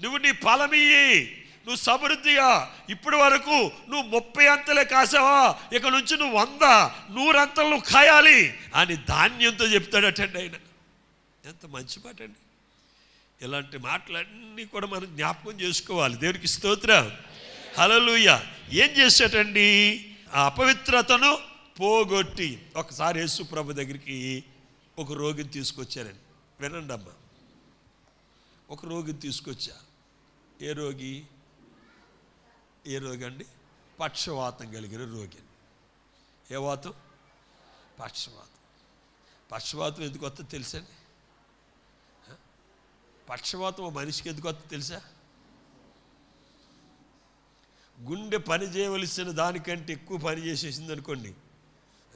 నువ్వు నీ ఫలమియ్యి, నువ్వు సమృద్ధిగా ఇప్పటి వరకు నువ్వు 30 అంతలే కాసావా, ఇక నుంచి నువ్వు 100, 100 అంతలు నువ్వు కాయాలి అని ధాన్యంతో చెప్తాడటండి ఆయన. ఎంత మంచి మాట అండి. ఇలాంటి మాటలన్నీ కూడా మనం జ్ఞాపకం చేసుకోవాలి. దేవునికి స్తోత్రం, హల్లెలూయా. ఏం చేశాటండి? ఆ అపవిత్రతను పోగొట్టి ఒకసారి యేసు ప్రభు దగ్గరికి ఒక రోగిని తీసుకొచ్చారండి. వినండి అమ్మా, ఒక రోగిని తీసుకొచ్చారు. ఏ రోగి అండి? పక్షవాతం కలిగిన రోగి. ఏ వాతం? పక్షవాతం. పక్షవాతం ఎందుకు వస్తుందో తెలుసండి? పక్షవాతం ఓ మనిషికి ఎందుకు వస్తుందో తెలుసా? గుండె పని చేయవలసిన దానికంటే ఎక్కువ పని చేసేసింది అనుకోండి,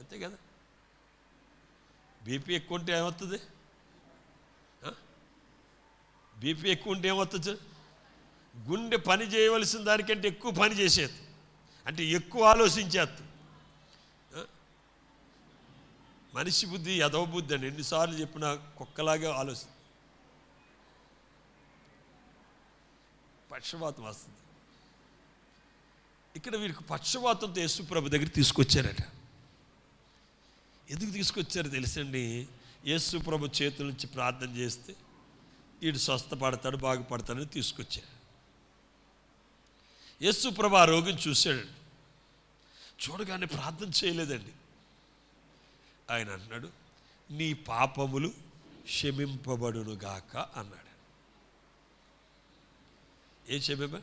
అంతే కదా. బీపీ ఎక్కువ ఉంటే ఏమవుతుంది? బీపీ ఎక్కువ ఉంటే ఏమవుతుంది? గుండె పని చేయవలసిన దానికంటే ఎక్కువ పని చేసేది, అంటే ఎక్కువ ఆలోచించేది. మనిషి బుద్ధి యదవ బుద్ధి అండి. ఎన్నిసార్లు చెప్పినా కుక్కలాగే ఆలోచన. పక్షవాతం వస్తుంది. ఇక్కడ వీరికి పక్షవాతంతో యేసు ప్రభు దగ్గర తీసుకొచ్చారట. ఎందుకు తీసుకొచ్చారో తెలుసండి? యేసు ప్రభు చేతుల నుంచి ప్రార్థన చేస్తే వీడు స్వస్థపడతాడు, బాగుపడతాడని తీసుకొచ్చాడు. యేసు ప్రభు ఆ రోగిని చూశాడండి. చూడగానే ప్రార్థన చేయలేదండి. ఆయన అన్నాడు, నీ పాపములు క్షమింపబడునుగాక అన్నాడు. ఏం క్షమింప?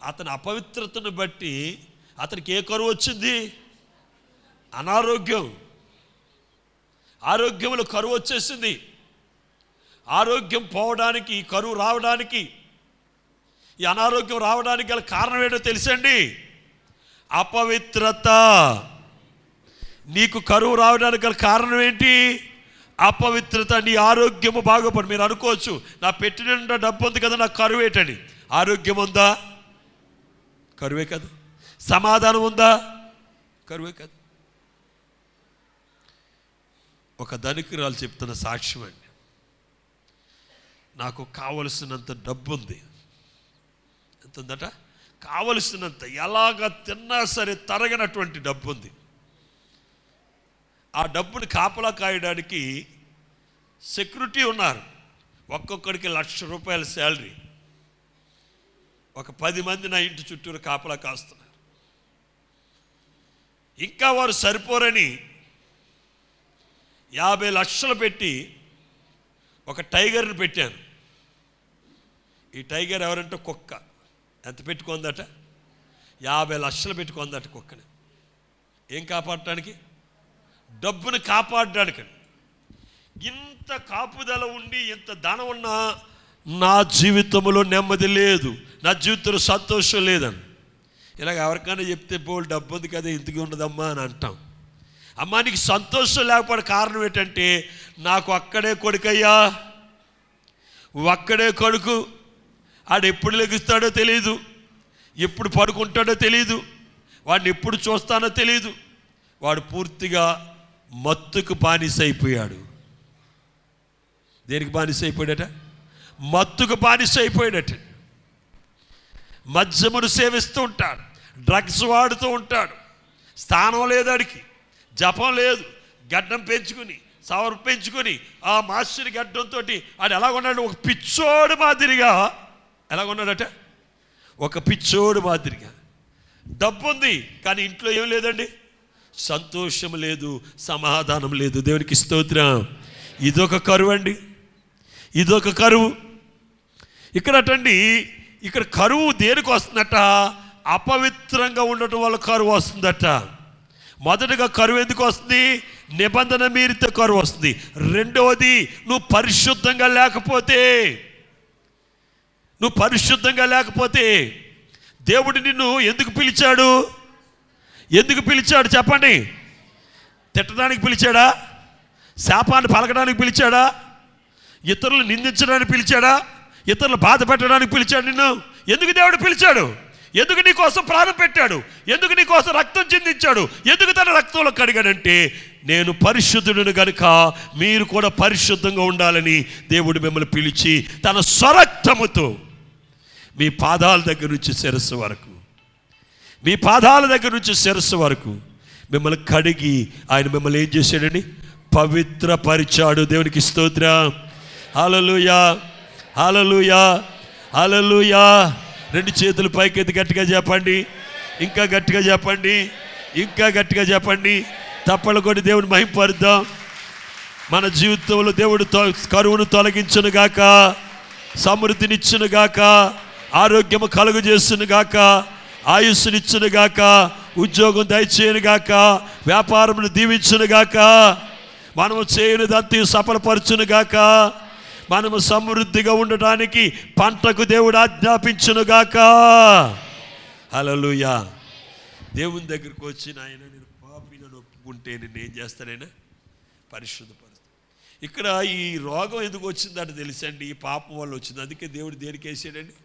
అతని అపవిత్రతను బట్టి అతనికి ఏ కరువు వచ్చింది? అనారోగ్యం. ఆరోగ్యంలో కరువు వచ్చేసింది. ఆరోగ్యం పోవడానికి, కరువు రావడానికి, ఈ అనారోగ్యం రావడానికి గల కారణం ఏంటో తెలుసండి? అపవిత్రత. నీకు కరువు రావడానికి గల కారణం ఏంటి? అపవిత్రత. నీ ఆరోగ్యము బాగుపడి. మీరు అనుకోవచ్చు, నా పెట్టి నిండా డబ్బు ఉంది కదా, నాకు కరువు ఏంటని. ఆరోగ్యం ఉందా? కరువే కదా. సమాధానం ఉందా? కరువే కదా. ఒక ధనికురాలు చెప్తున్న సాక్ష్యం అండి. నాకు కావలసినంత డబ్బు ఉంది. ఎంత ఉందట? కావలసినంత, ఎలాగ తిన్నా సరే తరగనటువంటి డబ్బు ఉంది. ఆ డబ్బుని కాపలా కాయడానికి సెక్యూరిటీ ఉన్నారు. ఒక్కొక్కడికి ₹1,00,000 శాలరీ. ఒక 10 మంది నా ఇంటి చుట్టూరు కాపలా కాస్తున్నారు. ఇంకా వారు సరిపోరని 50 లక్షలు పెట్టి ఒక టైగర్ని పెట్టాను. ఈ టైగర్ ఎవరంటే కుక్క. ఎంత పెట్టుకుందట? 50 లక్షలు పెట్టుకుందట కుక్కని. ఏం కాపాడటానికి? డబ్బుని కాపాడడానికి. ఇంత కాపుదల ఉండి, ఇంత ధనం ఉన్నా నా జీవితంలో నెమ్మది లేదు, నా జీవితంలో సంతోషం లేదని ఇలాగ ఎవరికైనా చెప్తే, బోల్ డబ్బు ఉంది కదా, ఇంతకు ఉండదమ్మా అని అంటాం. అమ్మా, నీకు సంతోషం లేకపోవడం కారణం ఏంటంటే, నాకు అక్కడే కొడుకయ్యా, ఒక్కడే కొడుకు. ఆడు ఎప్పుడు లెగుస్తాడో తెలియదు, ఎప్పుడు పడుకుంటాడో తెలియదు, వాడిని ఎప్పుడు చూస్తానో తెలియదు. వాడు పూర్తిగా మత్తుకు బానిస అయిపోయాడు. దేనికి బానిస అయిపోయాడట? మత్తుకు బానిస అయిపోయాడట. మద్యమును సేవిస్తూ ఉంటాడు, డ్రగ్స్ వాడుతూ ఉంటాడు. స్థానం లేదు ఆడికి, జపం లేదు. గడ్డం పెంచుకుని, సవరు పెంచుకొని, ఆ మాస్టర్ గడ్డంతో ఆడు ఎలాగున్నాడు? ఒక పిచ్చోడు మాదిరిగా. ఎలాగున్నాడట? ఒక పిచ్చోడు మాదిరిగా. డబ్బు ఉంది కానీ ఇంట్లో ఏం లేదండి, సంతోషం లేదు, సమాధానం లేదు. దేవునికి స్తోత్రం. ఇదొక కరువు అండి, ఇదొక కరువు. ఇక్కడటండి, ఇక్కడ కరువు దేనికి వస్తుందట? అపవిత్రంగా ఉండటం వల్ల కరువు వస్తుందట. మొదటగా కరువు ఎందుకు వస్తుంది? నిబంధన మీరితే కరువు వస్తుంది. రెండవది, నువ్వు పరిశుద్ధంగా లేకపోతే దేవుడు నిన్ను ఎందుకు పిలిచాడు? ఎందుకు పిలిచాడు చెప్పండి? తిట్టడానికి పిలిచాడా? శాపాన్ని పలకడానికి పిలిచాడా? ఇతరులు నిందించడానికి పిలిచాడా? ఇతరులు బాధ పెట్టడానికి పిలిచాడు నిన్ను? ఎందుకు దేవుడు పిలిచాడు? ఎందుకు నీ కోసం ప్రాణం పెట్టాడు? ఎందుకు నీ కోసం రక్తం చిందించాడు? ఎందుకు తన రక్తంలో కడిగాడంటే నేను పరిశుద్ధుడును గనుక మీరు కూడా పరిశుద్ధంగా ఉండాలని దేవుడు మిమ్మల్ని పిలిచి తన స్వరక్తముతో మీ పాదాల దగ్గర నుంచి శిరస్సు వరకు, మీ పాదాల దగ్గర నుంచి శిరస్సు వరకు మిమ్మల్ని కడిగి ఆయన మిమ్మల్ని ఏం చేశాడండి? పవిత్రపరిచాడు. దేవునికి స్తోత్రం. హల్లెలూయా, హల్లెలూయా, హల్లెలూయా. 2 చేతులు పైకెత్తి గట్టిగా చెప్పండి, ఇంకా గట్టిగా చెప్పండి, ఇంకా గట్టిగా చెప్పండి. తప్పలు కొట్టి దేవుని మహింపరుద్దాం. మన జీవితంలో దేవుడు కరువును తొలగించును గాక, సమృద్ధినిచ్చును గాక, ఆరోగ్యము కలుగు చేస్తును గాక, ఆయుస్సునిచ్చును గాక, ఉద్యోగం దయచేయను గాక, వ్యాపారమును దీవించును గాక, మనము చేయనిదంతా సఫలపరచును గాక, మనము సమృద్ధిగా ఉండటానికి పంటకు దేవుడు ఆజ్ఞాపించును గాక. హల్లెలూయా. దేవుని దగ్గరికి వచ్చి నాయన నేను పాపిని ఒప్పుకుంటే నేను ఏం చేస్తానైనా పరిశుద్ధపరుస్తాను. ఇక్కడ ఈ రోగం ఎందుకు వచ్చిందంటే తెలుసండి, ఈ పాపం వల్ల వచ్చింది. అందుకే దేవుడు దేనికి వేసాడండి?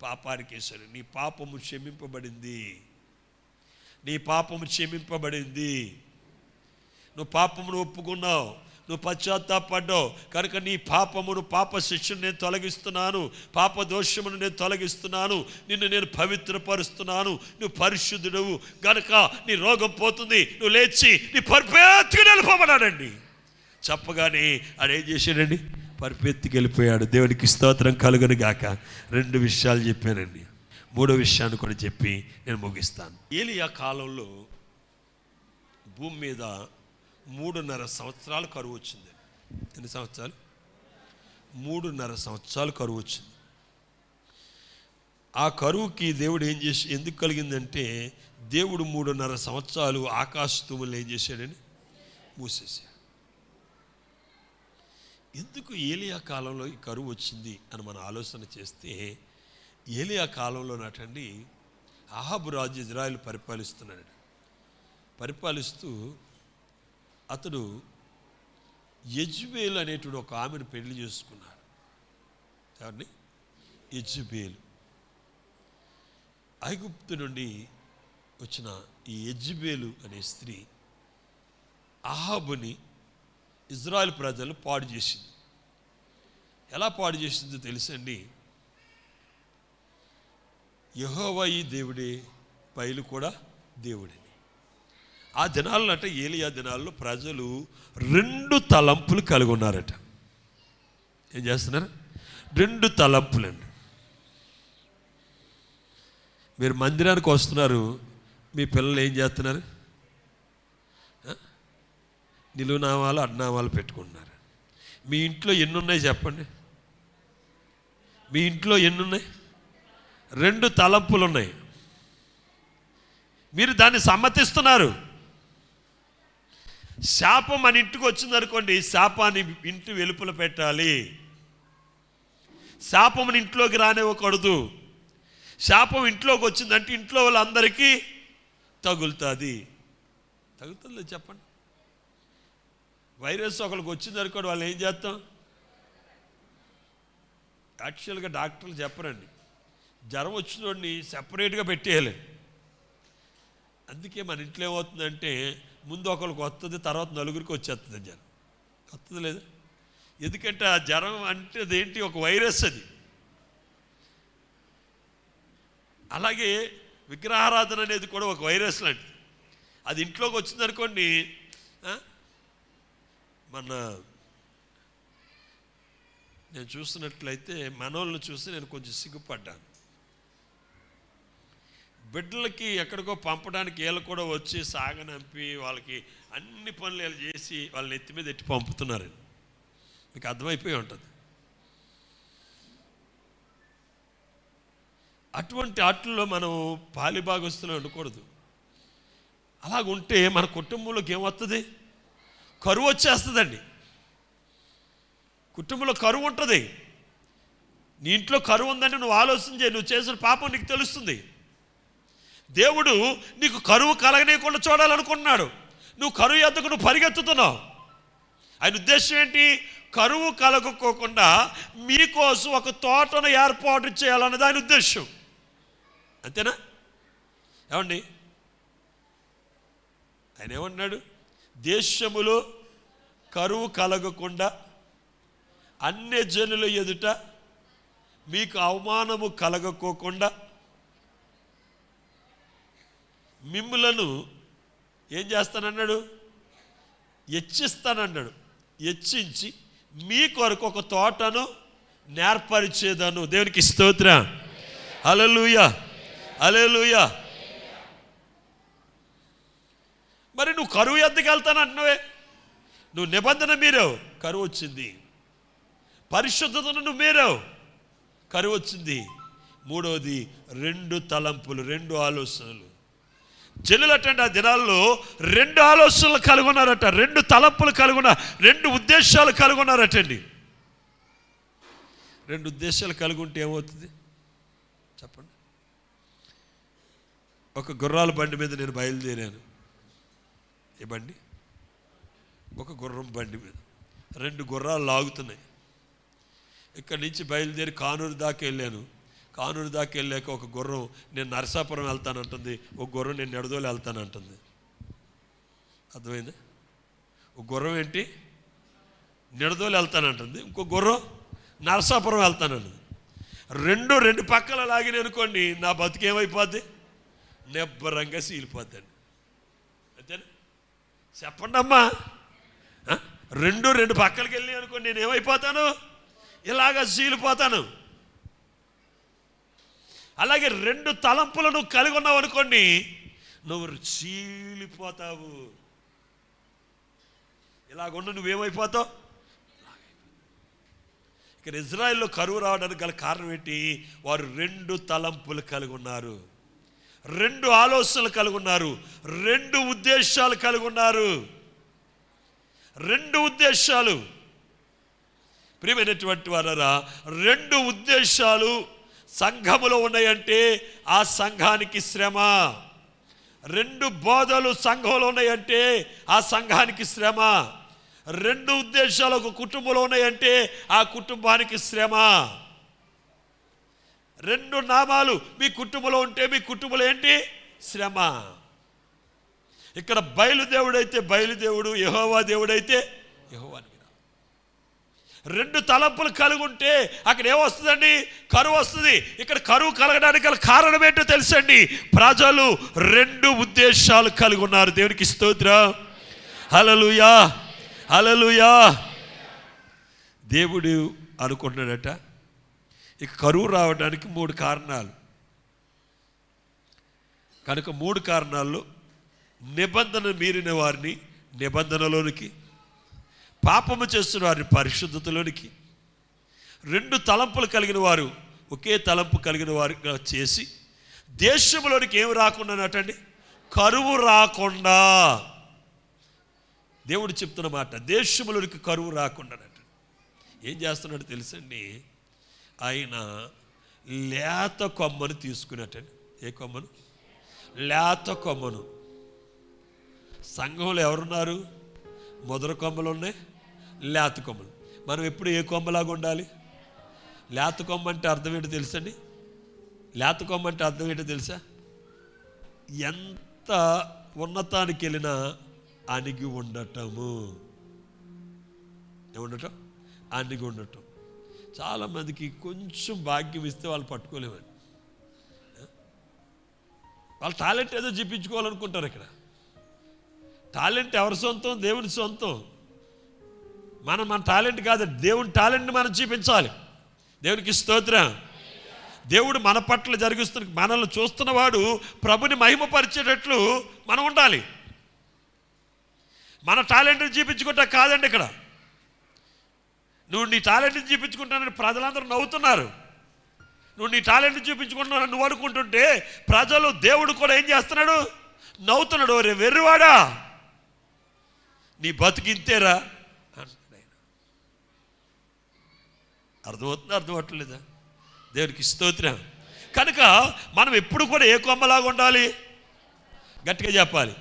పాపానికి వేసాడు. నీ పాపము క్షమింపబడింది, నీ పాపము క్షమింపబడింది. నువ్వు పాపమును ఒప్పుకున్నావు, నువ్వు పశ్చాత్తాపడ్డావు కనుక నీ పాపమును, పాప శిక్షను నేను తొలగిస్తున్నాను, పాప దోషమును నేను తొలగిస్తున్నాను, నిన్ను నేను పవిత్రపరుస్తున్నాను, నువ్వు పరిశుద్ధుడవు కనుక నీ రోగం పోతుంది, నువ్వు లేచి నీ పరిపెత్తుకు నిలపబడాడండి. చెప్పగానే ఆడేం చేశాడండి? పరిపెత్తుకు వెళ్ళిపోయాడు. దేవునికి స్తోత్రం కలుగును గాక. 2 విషయాలు చెప్పానండి. 3వ విషయాన్ని కూడా చెప్పి నేను ముగిస్తాను. ఏలియా కాలంలో భూమి మీద 3.5 సంవత్సరాలు కరువు వచ్చింది. ఎన్ని సంవత్సరాలు? 3.5 సంవత్సరాలు కరువు వచ్చింది. ఆ కరువుకి దేవుడు ఏం చేసి, ఎందుకు కలిగిందంటే దేవుడు 3.5 సంవత్సరాలు ఆకాశ తూములు ఏం చేశాడని మూసేశాడు. ఎందుకు ఏలియా కాలంలో ఈ కరువు వచ్చింది అని మనం ఆలోచన చేస్తే, ఏలియా కాలంలో నాటండి అహాబు రాజు ఇజ్రాయెల్ పరిపాలిస్తున్నాడు. పరిపాలిస్తూ అతడు యెజబేలు అనేటువంటి ఒక ఆమెను పెళ్లి చేసుకున్నాడు. ఎవరిని? యెజబేలు. ఐగుప్తు నుండి వచ్చిన ఈ యెజబేలు అనే స్త్రీ అహాబుని ఇజ్రాయెల్ ప్రజలు పాడు చేసింది. ఎలా పాడు చేసిందో తెలుసండి? యెహోవా ఈ దేవుడే, బయలు కూడా దేవుడే. ఆ దినాల్లో అంటే ఏలియా దినాల్లో ప్రజలు 2 తలంపులు కలిగి ఉన్నారట. ఏం చేస్తున్నారు? 2 తలంపులండి. మీరు మందిరానికి వస్తున్నారు, మీ పిల్లలు ఏం చేస్తున్నారు? నిలువునామాలు అడ్నామాలు పెట్టుకుంటున్నారు. మీ ఇంట్లో ఎన్ని ఉన్నాయి చెప్పండి? మీ ఇంట్లో ఎన్ని ఉన్నాయి? 2 తలంపులు ఉన్నాయి. మీరు దాన్ని సమ్మతిస్తున్నారు. శాపం మన ఇంటికి వచ్చిందనుకోండి, శాపాన్ని ఇంటి వెలుపల పెట్టాలి. శాపముని ఇంట్లోకి రానివ్వకూడదు. శాపం ఇంట్లోకి వచ్చిందంటే ఇంట్లో వాళ్ళందరికీ తగులుతుంది. తగులుతుందో చెప్పండి? వైరస్ ఒకరికి వచ్చిందనుకోండి, వాళ్ళు ఏం చేస్తాం? యాక్చువల్గా డాక్టర్లు చెప్పరండి, జ్వరం వచ్చినోడిని సెపరేట్గా పెట్టేయాలి. అందుకే మన ఇంట్లో ఏమవుతుందంటే ముందు ఒకరికి వస్తుంది, తర్వాత నలుగురికి వచ్చేస్తుంది జ్వరం. వస్తుంది లేదు? ఎందుకంటే ఆ జ్వరం అంటే అదేంటి? ఒక వైరస్ అది. అలాగే విగ్రహారాధన అనేది కూడా ఒక వైరస్ లాంటిది. అది ఇంట్లోకి వచ్చిందనుకోండి, నేను చూస్తున్నట్లయితే మనోళ్ళని చూసి నేను కొంచెం సిగ్గుపడ్డాను. బిడ్డలకి ఎక్కడికో పంపడానికి వీళ్ళు కూడా వచ్చి సాగనంపి వాళ్ళకి అన్ని పనులు వీళ్ళు చేసి వాళ్ళని ఎత్తి మీద ఎట్టి పంపుతున్నారని మీకు అర్థమైపోయి ఉంటుంది. అటువంటి ఆటల్లో మనం పాలిభాగస్తులు ఉండకూడదు. అలాగుంటే మన కుటుంబంలోకి ఏమవుతుంది? కరువు వచ్చేస్తుందండి. కుటుంబంలో కరువు ఉంటుంది. నీ ఇంట్లో కరువు ఉందంటే నువ్వు ఆలోచన చేయి, నువ్వు చేసిన పాపం నీకు తెలుస్తుంది. దేవుడు నీకు కరువు కలగనీయకుండా చూడాలనుకుంటున్నాడు. నువ్వు కరువు ఎద్దకు నువ్వు పరిగెత్తుతున్నావు. ఆయన ఉద్దేశం ఏంటి? కరువు కలగకోకుండా మీకోసం ఒక తోటను ఏర్పాటు చేయాలన్నది ఆయన ఉద్దేశం. అంతేనా? ఏమండి? ఆయన ఏమంటున్నాడు? దేశములో కరువు కలగకుండా అన్య జనుల ఎదుట మీకు అవమానము కలగకోకుండా మిమ్ములను ఏం చేస్తానన్నాడు? హెచ్చిస్తానన్నాడు. హెచ్చించి మీ కొరకు ఒక తోటను నేర్పరిచేదను. దేవునికి స్తోత్రం. హల్లెలూయా, హల్లెలూయా. మరి నువ్వు కరువు ఎందుకు వెళ్తానంటున్నావే? నువ్వు నిబంధన మీరావు, కరువు వచ్చింది. పరిశుద్ధతను నువ్వు మీరావు, కరువు వచ్చింది. మూడవది 2 తలంపులు, 2 ఆలోచనలు. జనులటండి ఆ దినాల్లో 2 ఆలోచనలు కలుగున్నారట, 2 తలంపులు కలుగున్నారు, 2 ఉద్దేశాలు కలుగున్నారటండి. 2 ఉద్దేశాలు కలుగుంటే ఏమవుతుంది చెప్పండి? ఒక గుర్రాల బండి మీద నేను బయలుదేరాను. ఏ బండి? ఒక గుర్రం బండి మీద 2 గుర్రాలు లాగుతున్నాయి. ఇక్కడి నుంచి బయలుదేరి కానూరు దాకా వెళ్ళాను. కానూరు దాకా వెళ్ళాక ఒక గుర్రం నేను నరసాపురం వెళ్తానంటుంది, ఒక గుర్రం నేను నెడదోలు వెళ్తానంటుంది. అర్థమైందా? ఒక గుర్రం ఏంటి నెడదోలు వెళ్తానంటుంది, ఇంకో గుర్రం నరసాపురం వెళ్తానంటుంది. 2 పక్కల లాగిన అనుకోండి, నా బతుకేమైపోద్ది? నిబ్బరంగా సీలిపోద్దండి. అంతేనా? చెప్పండి అమ్మా. 2 పక్కలకి వెళ్ళి అనుకోండి, నేను ఏమైపోతాను? ఇలాగా సీలిపోతాను. అలాగే 2 తలంపులు నువ్వు కలిగి ఉన్నావు అనుకోండి, నువ్వు చీలిపోతావు. ఇలాగుండి నువ్వేమైపోతావు? ఇక్కడ ఇజ్రాయెల్లో కరువు రావడానికి గల కారణం ఏంటి? వారు 2 తలంపులు కలిగి ఉన్నారు, 2 ఆలోచనలు కలిగి ఉన్నారు, 2 ఉద్దేశాలు కలిగి ఉన్నారు. 2 ఉద్దేశాలు. ప్రియమైనటువంటి వారరా, 2 ఉద్దేశాలు సంఘములో ఉన్నాయంటే ఆ సంఘానికి శ్రమ. 2 బోధలు సంఘంలో ఉన్నాయంటే ఆ సంఘానికి శ్రమ. 2 ఉద్దేశాలు ఒక కుటుంబంలో ఉన్నాయంటే ఆ కుటుంబానికి శ్రమ. 2 నామాలు మీ కుటుంబంలో ఉంటే మీ కుటుంబంలో ఏంటి? శ్రమ. ఇక్కడ బయలుదేవుడైతే బయలుదేవుడు, యెహోవా దేవుడైతే యెహోవా. 2 తలంపులు కలిగి ఉంటే అక్కడ ఏమొస్తుందండి? కరువు వస్తుంది. ఇక్కడ కరువు కలగడానికి గల కారణం ఏంటో తెలుసండి? ప్రజలు 2 ఉద్దేశాలు కలిగి ఉన్నారు. దేవునికి స్తోత్రం. హల్లెలూయా, హల్లెలూయా. దేవుడు అనుకుంటున్నాడట, ఇక కరువు రావడానికి 3 కారణాలు. కనుక 3 కారణాల్లో నిబంధన మీరిన వారిని నిబంధనలోనికి, పాపము చేస్తున్న వారిని పరిశుద్ధతలోనికి, 2 తలంపులు కలిగిన వారు ఒకే తలంపు కలిగిన వారిగా చేసి దేశంలోనికి ఏమి రాకుండా అటండి? కరువు రాకుండా. దేవుడు చెప్తున్న మాట, దేశంలోనికి కరువు రాకుండా అట. ఏం చేస్తున్నాడు తెలుసండి? ఆయన లేత కొమ్మను తీసుకున్నట్టండి. ఏ కొమ్మను? లేత కొమ్మను. సంఘంలో ఎవరున్నారు? మొదల కొమ్మలు ఉన్నాయి, లేత కొమ్మలు. మనం ఎప్పుడు ఏ కొమ్మలాగా ఉండాలి? లేత కొమ్మ అంటే అర్థం ఏంటో తెలుసండి? లేత కొమ్మ అంటే అర్థం ఏంటో తెలుసా? ఎంత ఉన్నతానికి వెళ్ళినా అణిగి ఉండటము. ఏముండటం? అణిగి ఉండటం. చాలామందికి కొంచెం భాగ్యం ఇస్తే వాళ్ళు పట్టుకోలేమండి. వాళ్ళ టాలెంట్ ఏదో చూపించుకోవాలనుకుంటారు. ఇక్కడ టాలెంట్ ఎవరి సొంతం? దేవుని సొంతం. మన టాలెంట్ కాదు, దేవుని టాలెంట్ని మనం చూపించాలి. దేవునికి స్తోత్రం. దేవుడు మన పట్ల జరిగిస్తున్న, మనల్ని చూస్తున్నవాడు ప్రభుని మహిమపరిచేటట్లు మనం ఉండాలి. మన టాలెంట్ని చూపించుకుంటా కాదండి. ఇక్కడ నువ్వు నీ టాలెంట్ని చూపించుకుంటానని ప్రజలందరూ నవ్వుతున్నారు. నువ్వు నీ టాలెంట్ని చూపించుకుంటున్నావు నువ్వు అనుకుంటుంటే ప్రజలు, దేవుడు కూడా ఏం చేస్తున్నాడు? నవ్వుతున్నాడు. రే వెర్రివాడా, నీ బతికింతేరా అంటున్నాడు. అర్థమవుతుందా? అర్థమవట్లేదా? దేవునికి స్తోత్రం. కనుక మనం ఎప్పుడు కూడా ఏ కొమ్మలాగా ఉండాలి? గట్టిగా చెప్పాలి,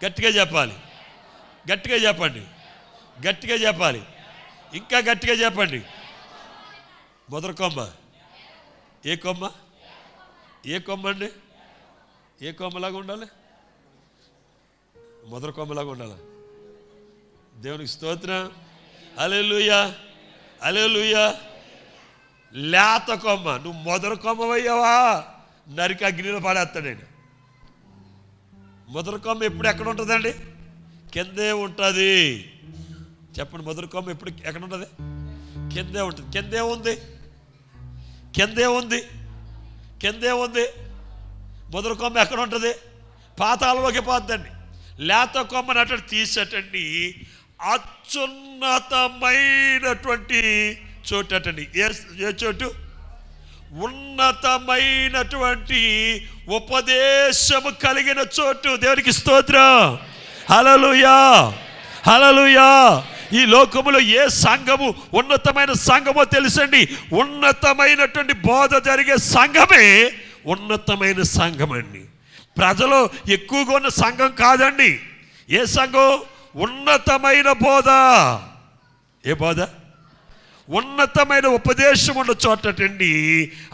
గట్టిగా చెప్పాలి, గట్టిగా చెప్పండి, గట్టిగా చెప్పాలి, ఇంకా గట్టిగా చెప్పండి. మొదటి కొమ్మ. ఏ కొమ్మ? ఏ కొమ్మ అండి? ఏ కొమ్మలాగా ఉండాలి? మొదటి కొమ్మలాగా ఉండాలి. దేవునికి స్తోత్రం. హల్లెలూయా, హల్లెలూయా. లేత కొమ్మ, నువ్వు మొదలు కొమ్మవయ్యావా, నరికి అగ్నిలో పడేస్తాడు. మొదలు కొమ్మ ఎప్పుడు ఎక్కడ ఉంటుందండి? కిందే ఉంటుంది. చెప్పండి, మొదలు కొమ్మ ఎప్పుడు ఎక్కడ ఉంటుంది? కిందే ఉంటుంది. కిందే ఉంది, కిందే ఉంది, కిందే ఉంది. మొదలు కొమ్మ ఎక్కడ ఉంటుంది? పాతాళంలోకి పోద్దండి. లేత కొమ్మని అటు తీసేటండి అత్యున్నతమైనటువంటి చోటు అటండి. ఏ చోటు? ఉన్నతమైనటువంటి ఉపదేశము కలిగిన చోటు. దేవునికి స్తోత్రం. హల్లెలూయా, హల్లెలూయా. ఈ లోకములో ఏ సంఘము ఉన్నతమైన సంఘమో తెలుసండి. ఉన్నతమైనటువంటి బోధ జరిగే సంఘమే ఉన్నతమైన సంఘం అండి. ప్రజలు ఎక్కువగా ఉన్న సంఘం కాదండి. ఏ సంఘం? ఉన్నతమైన బోధ. ఏ బోధ? ఉన్నతమైన ఉపదేశం ఉన్న చోటండి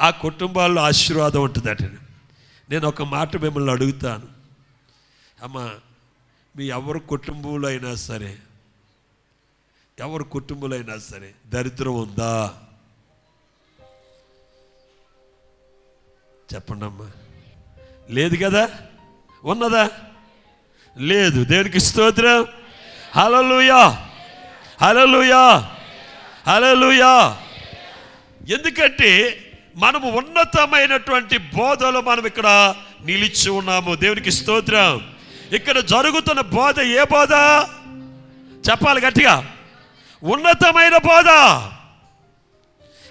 ఆ కుటుంబాల్లో ఆశీర్వాదం ఉంటుందటండి. నేను ఒక మాట మిమ్మల్ని అడుగుతాను, అమ్మా, మీ ఎవరి కుటుంబంలో అయినా సరే, ఎవరి కుటుంబంలో అయినా సరే దరిద్రం ఉందా? చెప్పండి అమ్మా. లేదు కదా? ఉన్నదా? లేదు. దేవునికి స్తోత్రం. హల్లెలూయా, హల్లెలూయా, హల్లెలూయా. ఎందుకంటే మనము ఉన్నతమైనటువంటి బోధలో మనం ఇక్కడ నిలిచి ఉన్నాము. దేవునికి స్తోత్రం. ఇక్కడ జరుగుతున్న బోధ ఏ బోధ? చెప్పాలి గట్టిగా. ఉన్నతమైన బోధ.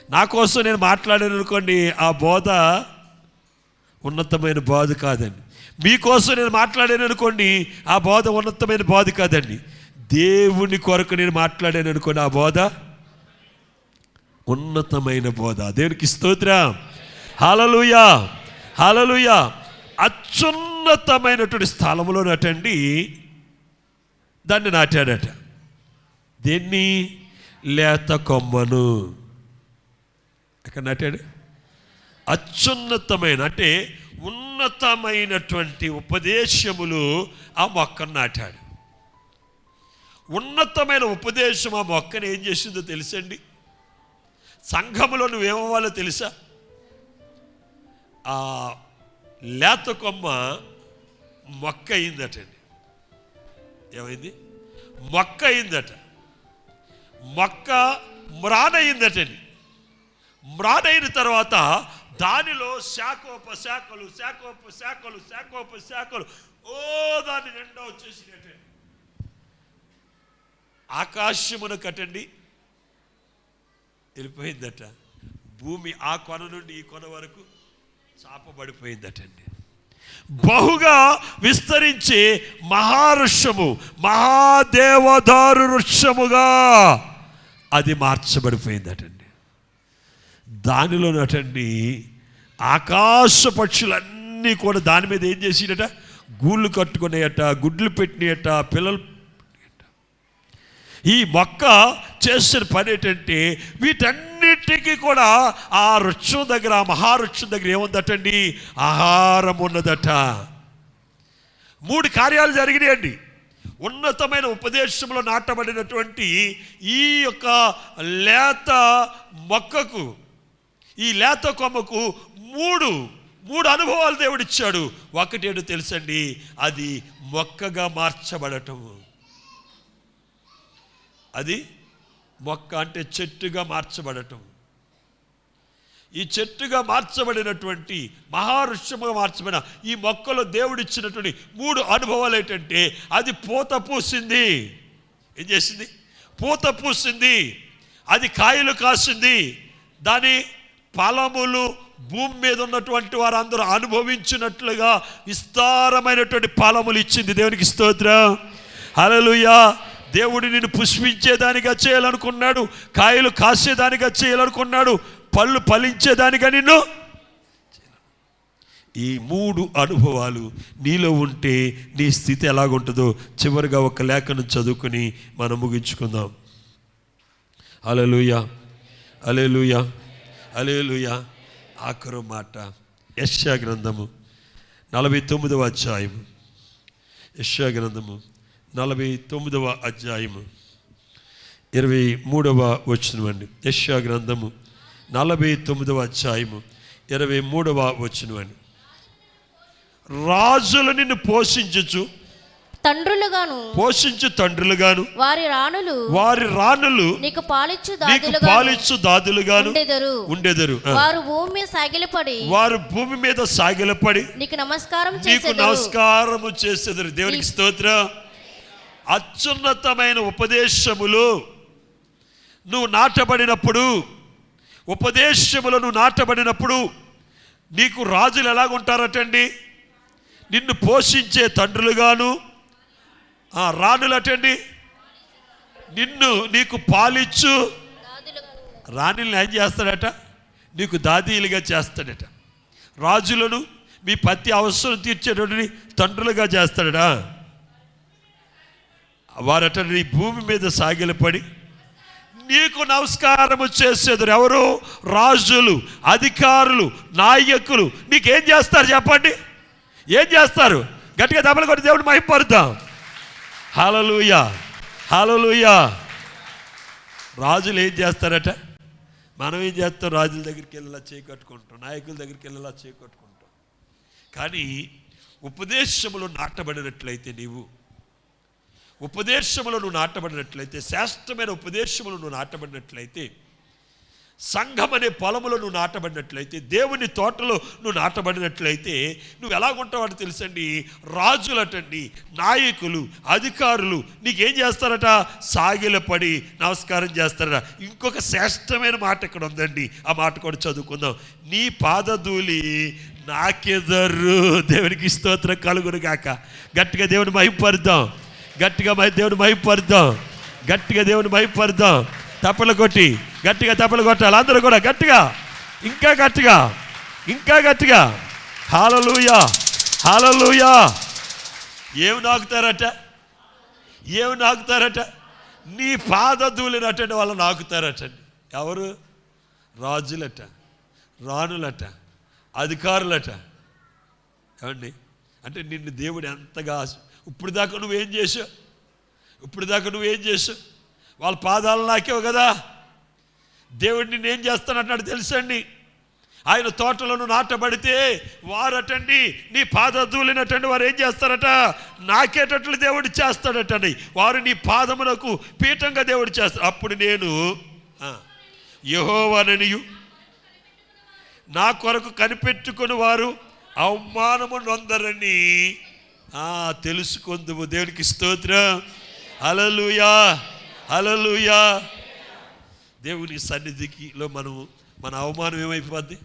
నా కోసం నేను మాట్లాడాను అనుకోండి, ఆ బోధ ఉన్నతమైన బోధ కాదండి. మీకోసం నేను మాట్లాడాను అనుకోండి, ఆ బోధ ఉన్నతమైన బోధ కాదండి. దేవుని కొరకు నేను మాట్లాడాను అనుకోండి, ఆ బోధ ఉన్నతమైన బోధ. దేవునికి స్తోత్రం. హల్లెలూయా, హల్లెలూయా. అత్యున్నతమైనటువంటి స్థలంలో నటండి దాన్ని నాటాడట. దేన్ని? లేత కొమ్మను. ఎక్కడ నాటాడు? అత్యున్నతమైన, అంటే ఉన్నతమైనటువంటి ఉపదేశములు ఆ మొక్కను నాటాడు. ఉన్నతమైన ఉపదేశం ఆ మొక్కను ఏం చేసిందో తెలుసండి? సంఘములో నువ్వేమవ్వాలో తెలుసా? ఆ లేత కొమ్మ మొక్క అయిందటండి. ఏమైంది? మొక్క అయిందట. మొక్క మ్రానయిందటండి. మ్రానైన తర్వాత దానిలో శాఖోపశాఖలు శాఖోపశాఖలు శాఖోపశాఖలు దాని నిండా వచ్చేసినట్టండి. ఆకాశమును కట్టండి వెళ్ళిపోయిందట. భూమి ఆ కొన నుండి ఈ కొన వరకు చాపబడిపోయిందటండి. బహుగా విస్తరించి మహావృక్షము, మహాదేవదారు వృక్షముగా అది మార్చబడిపోయిందటండి. దానిలోనటండి ఆకాశ పక్షులన్నీ కూడా దాని మీద ఏం చేసినట? గూళ్ళు కట్టుకునేయట, గుడ్లు పెట్టినయట, పిల్లలు. ఈ మొక్క చేసిన పని ఏంటంటే వీటన్నిటికీ కూడా ఆ వృక్షం దగ్గర, ఆ మహావృక్షం దగ్గర ఏముందటండి? ఆహారం ఉన్నదట. 3 కార్యాలు జరిగినాయండి. ఉన్నతమైన ఉపదేశంలో నాటబడినటువంటి ఈ యొక్క లేత మొక్కకు, ఈ లేత కొమ్మకు మూడు అనుభవాలు దేవుడిచ్చాడు. ఒకటేంటో తెలుసండి? అది మొక్కగా మార్చబడటము. అది మొక్క అంటే చెట్టుగా మార్చబడటం. ఈ చెట్టుగా మార్చబడినటువంటి మహావృక్షముగా మార్చబడిన ఈ మొక్కలో దేవుడిచ్చినటువంటి 3 అనుభవాలు ఏంటంటే, అది పూత పూసింది. ఏం చేసింది? పూత పూసింది. అది కాయలు కాసింది. దాని ఫలములు భూమి మీద ఉన్నటువంటి వారందరూ అనుభవించినట్లుగా విస్తారమైనటువంటి ఫలములు ఇచ్చింది. దేవునికి స్తోత్రం. హల్లెలూయా. దేవుడు నిన్ను పుష్పించేదానిగా చేయాలనుకున్నాడు, కాయలు కాసేదానిగా చేయాలనుకున్నాడు, పళ్ళు ఫలించేదానిగా నిన్ను. ఈ 3 అనుభవాలు నీలో ఉంటే నీ స్థితి ఎలాగుంటుందో చివరిగా ఒక లేఖనం చదువుకుని మనం ముగించుకుందాం. హల్లెలూయా, హల్లెలూయా, హల్లెలూయా. ఆఖరు మాట యెషయా గ్రంథము 49వ అధ్యాయము. యెషయా గ్రంథము 49వ అధ్యాయము 23వ వచనం అండి. యెషయా గ్రంథము 49వ అధ్యాయము 23వ వచనం అండి. రాజులు నిన్ను పోషించుచు తండ్రులుగాను వారి రాణులు నీకు పాలిచ్చు దాదులుగాను ఉండెదరు. వారు భూమి మీద సాగిలపడి నీకు నమస్కారము చేసేదరు. దేవునికి స్తోత్రం. అత్యున్నతమైన ఉపదేశములు నువ్వు నాటబడినప్పుడు నీకు రాజులు ఎలాగుంటారటండి? నిన్ను పోషించే తండ్రులుగాను, రాణులటండి నీకు పాలిచ్చు రాణులను ఏం చేస్తాడట? నీకు దాదీలుగా చేస్తాడట. రాజులను మీ ప్రతి అవసరం తీర్చేటటువంటి తండ్రులుగా చేస్తాడట. వారట నీ భూమి మీద సాగిలపడి నీకు నమస్కారము చేసేది ఎవరు? రాజులు, అధికారులు, నాయకులు. నీకేం చేస్తారు చెప్పండి? ఏం చేస్తారు? గట్టిగా దెబ్బలు కొట్టి దేవుడిని మహిమపరుద్దాం. హల్లెలూయా, హల్లెలూయా. రాజులు ఏం చేస్తారట? మనం ఏం చేస్తాం? రాజుల దగ్గరికి వెళ్ళేలా చేకట్టుకుంటాం, నాయకుల దగ్గరికి వెళ్ళేలా చేకట్టుకుంటాం. కానీ ఉపదేశములు నాటబడినట్లయితే, శ్రేష్టమైన ఉపదేశములు నువ్వు నాటబడినట్లయితే, సంఘం అనే పొలములో నువ్వు నాటబడినట్లయితే, దేవుని తోటలో నువ్వు నాటబడినట్లయితే నువ్వు ఎలాగుంటావో తెలుసండి. రాజులటండి, నాయకులు, అధికారులు నీకేం చేస్తారట? సాగిలపడి నమస్కారం చేస్తారట. ఇంకొక శ్రేష్టమైన మాట ఇక్కడ ఉందండి, ఆ మాట కూడా చదువుకుందాం. నీ పాదధూళి నాకెదరు. దేవునికి స్తోత్రం కలుగును గాక. గట్టిగా దేవుని మహిమపరుద్దాం, గట్టిగా దేవుని మహిమపరుద్దాం. తప్పలు కొట్టి గట్టిగా తప్పలు కొట్టాలి అందరూ కూడా. గట్టిగా, ఇంకా గట్టిగా. హల్లెలూయా, హల్లెలూయా. ఏమి నాకుతారట? నీ పాదధూళినటండి వాళ్ళు నాకుతారటండి. ఎవరు? రాజులట, రాణులట, అధికారులట. ఏమండి? అంటే నిన్ను దేవుడు ఎంతగా ఇప్పుడు దాకా నువ్వేం చేసావు? వాళ్ళ పాదాలు నాకేవు కదా. దేవుడు నిన్ను ఏం చేస్తానంటున్నాడు తెలుసండి. ఆయన తోటలను నాటబడితే వారటండి నీ పాదధూళినటండి వారు ఏం చేస్తారట? నాకేటట్లు దేవుడు చేస్తాడటండి. వారు నీ పాదమునకు పీఠంగా దేవుడు చేస్తాడు. అప్పుడు నేను యెహోవాననియు నా కొరకు కనిపెట్టుకుని వారు అవమానము నొందరని తెలుసుకొందుము. దేవునికి స్తోత్రం. హల్లెలూయా, హల్లెలూయా. దేవుని సన్నిధికిలో మన అవమానం ఏమైపోద్ది?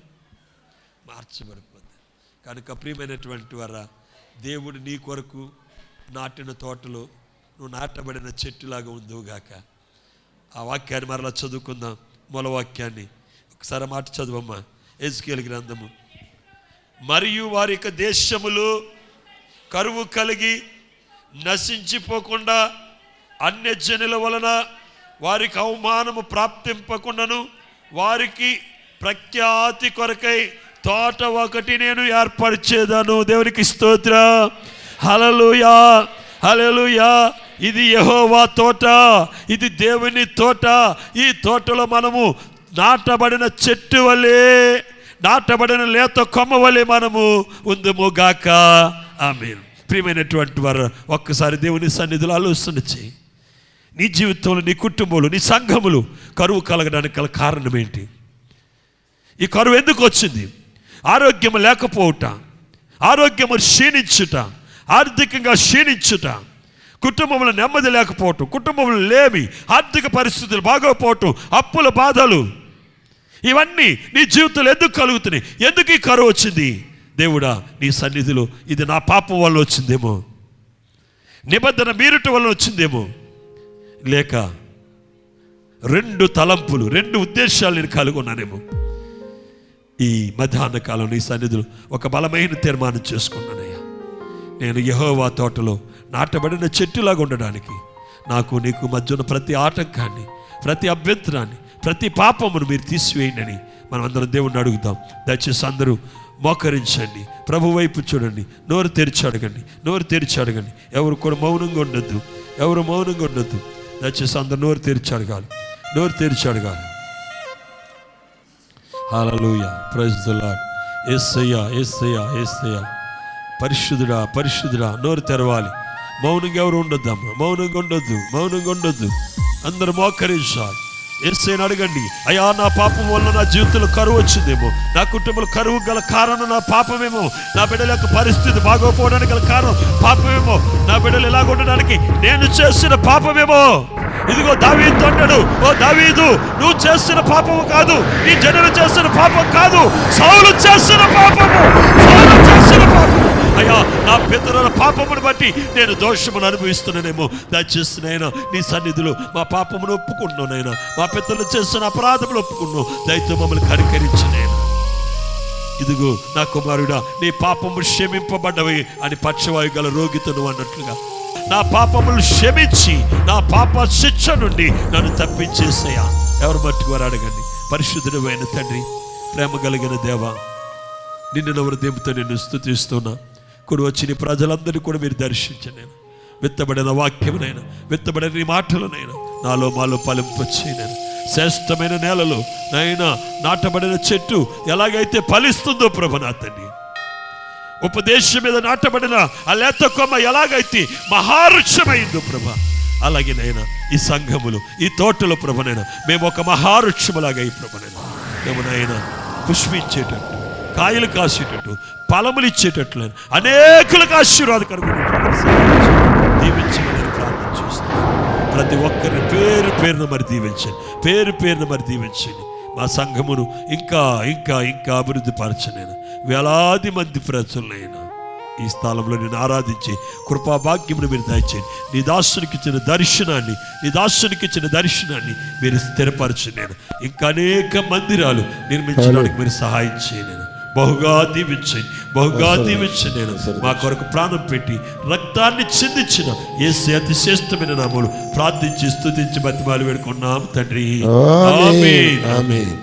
మార్చబడిపోద్ది. కనుక ప్రియమైనటువంటి వారా, దేవుడు నీ కొరకు నాటిన తోటలో నువ్వు నాటబడిన చెట్టులాగా ఉందువుగాక. ఆ వాక్యాన్ని మరలా చదువుకుందాం. మూలవాక్యాన్ని ఒకసారి మాట చదువమ్మా. ఎజ్కేలు గ్రంథము. మరియు వారి యొక్క దేశములు కరువు కలిగి నశించిపోకుండా అన్యజనుల వలన వారికి అవమానము ప్రాప్తింపకుండాను వారికి ప్రఖ్యాతి కొరకై తోట ఒకటి నేను ఏర్పరిచేదను. దేవునికి స్తోత్రం. హల్లెలూయా, హల్లెలూయా. ఇది యెహోవా తోట, ఇది దేవుని తోట. ఈ తోటలో మనము నాటబడిన చెట్టు వలె, నాటబడిన లేత కొమ్మ వలె మనము ఉందుము గాక. ఆమేన్. ప్రియమైనటువంటి వారు, ఒక్కసారి దేవుని సన్నిధిలో ఆలోచన చేయి. నీ జీవితంలో, నీ కుటుంబంలో, నీ సంఘములు కరువు కలగడానికి గల కారణం ఏంటి? ఈ కరువు ఎందుకు వచ్చింది? ఆరోగ్యము లేకపోవుట, ఆరోగ్యము క్షీణించుట, ఆర్థికంగా క్షీణించుట, కుటుంబంలో నెమ్మది లేకపోవటం, కుటుంబంలో లేమి, ఆర్థిక పరిస్థితులు బాగోపోవటం, అప్పుల బాధలు, ఇవన్నీ నీ జీవితంలో ఎందుకు కలుగుతున్నాయి? ఎందుకు ఈ కరువు వచ్చింది? దేవుడా, నీ సన్నిధిలో ఇది నా పాపం వల్ల వచ్చిందేమో, నిబంధన మీరుట వల్ల వచ్చిందేమో, లేక రెండు తలంపులు, రెండు ఉద్దేశాలు నేను కలిగి ఉన్నానేమో. ఈ మధ్యాహ్న కాలం నీ సన్నిధిలో ఒక బలమైన తీర్మానం చేసుకున్నానయ్యా. నేను యెహోవా తోటలో నాటబడిన చెట్టులాగా ఉండడానికి నాకు నీకు మధ్య ఉన్న ప్రతి ఆటంకాన్ని, ప్రతి అభ్యంతరాన్ని, ప్రతి పాపమును మీరు తీసివేయండి అని మనం అందరం దేవుణ్ణి అడుగుతాం. దయచేసి అందరూ మోకరించండి, ప్రభు వైపు చూడండి, నోరు తెరిచి అడగండి, నోరు తెరిచి అడగండి. ఎవరు కూడా మౌనంగా ఉండొద్దు, ఎవరు మౌనంగా ఉండొద్దు. దయచేసి అందరు నోరు తెరిచి అడగాలి, నోరు తెరిచి అడగాలి. హల్లెలూయా, ప్రైజ్ ది లార్డ్. యేసయ్యా, యేసయ్యా, యేసయ్యా, పరిశుద్ధుడా, పరిశుద్ధుడా. నోరు తెరవాలి. మౌనంగా ఎవరు ఉండొద్దమ్మా, మౌనంగా ఉండొద్దు, మౌనంగా ఉండొద్దు. అందరూ మోకరించాలి. యేసయ్యను అడగండి, అయ్యా నా పాపం వల్ల నా జీవితంలో కరువు వచ్చిందేమో, నా కుటుంబంలో కరువు గల కారణం నా పాపమేమో, నా బిడ్డల యొక్క పరిస్థితి బాగోపోవడానికి గల కారణం పాపమేమో, నా బిడ్డలు ఎలాగ ఉండడానికి నేను చేసిన పాపమేమో. ఇదిగో దావీదు అంటాడు, ఓ దావీదు, నువ్వు చేసిన పాపము కాదు, నీ జనులు చేసిన పాపం కాదు, సౌలు చేసిన పాపము, సౌలు చేసిన పాపము. అయ్యా నా పితరుల పాపమును బట్టి నేను దోషమును అనుభవిస్తున్నానేమో. దయచేసి నాయనా నీ సన్నిధిలో మా పాపమును ఒప్పుకుంటున్నానైనా, మా పితరులు చేసిన అపరాధములు ఒప్పుకున్నావు. దయతో మమ్మల్ని కనికరించినైనా. ఇదిగో నా కుమారుడా, నీ పాపములు క్షమింపబడ్డవి అని పక్షవాయు గల రోగితో నువ్వు అన్నట్లుగా నా పాపములు క్షమించి నా పాప శిక్ష నుండి నన్ను తప్పించేసయ్యా. ఎవరు మట్టుకు వారు అడగండి. పరిశుద్ధుడు అయిన తండ్రి, ప్రేమ కలిగిన దేవా, నిన్ను నా హృదయంతో నిన్ను స్తుతిస్తున్నా. కూడా వచ్చి నీ ప్రజలందరినీ కూడా మీరు దర్శించండి. విత్తబడిన వాక్యమునైనా, విత్తబడిన నీ మాటలనైనా నాలో మాలో ఫలింపచేయనైనా. శ్రేష్టమైన నేలలో నైనా నాటబడిన చెట్టు ఎలాగైతే ఫలిస్తుందో ప్రభు నా తండ్రి, ఉపదేశం మీద నాటబడిన ఆ లేత కొమ్మ ఎలాగైతే మహావృక్షమైందో ప్రభా, అలాగే నైనా ఈ సంఘములు, ఈ తోటలో ప్రభునైనా మేము ఒక మహావృక్షములాగా ఈ ప్రభునైనా మేము నైనా పుష్పించేటట్టు, కాయలు కాసేటట్టు, ఫలములు ఇచ్చేటట్లు అనేకులకు ఆశీర్వాదకరంగా దీవించమని ప్రార్థన చేస్తున్నాను. ప్రతి ఒక్కరిని పేరు పేరున మరి దీవించండి, పేరు పేరున మరి దీవించండి. మా సంఘమును ఇంకా ఇంకా ఇంకా అభివృద్ధి పరచనైనా వేలాది మంది ప్రజలైనా ఈ స్థలంలో నేను ఆరాధించి కృపాభాగ్యమును మీరు దయచేయండి. నీ దాసునికి ఇచ్చిన దర్శనాన్ని, నీ దాసునికి ఇచ్చిన దర్శనాన్ని మీరు స్థిరపరచు. నేను ఇంకా అనేక మందిరాలు నిర్మించడానికి మీరు సహాయం చేయను. బహుగా దీవించండి, బహుగా దీవించండి. నేను మా కొరకు ప్రాణం పెట్టి రక్తాన్ని చిందించిన యేసు అతి శ్రేష్టమైన నామములో ప్రార్థించి స్తుతించి బతిమాలు వేడుకున్నాం తండ్రి. ఆమేన్, ఆమేన్.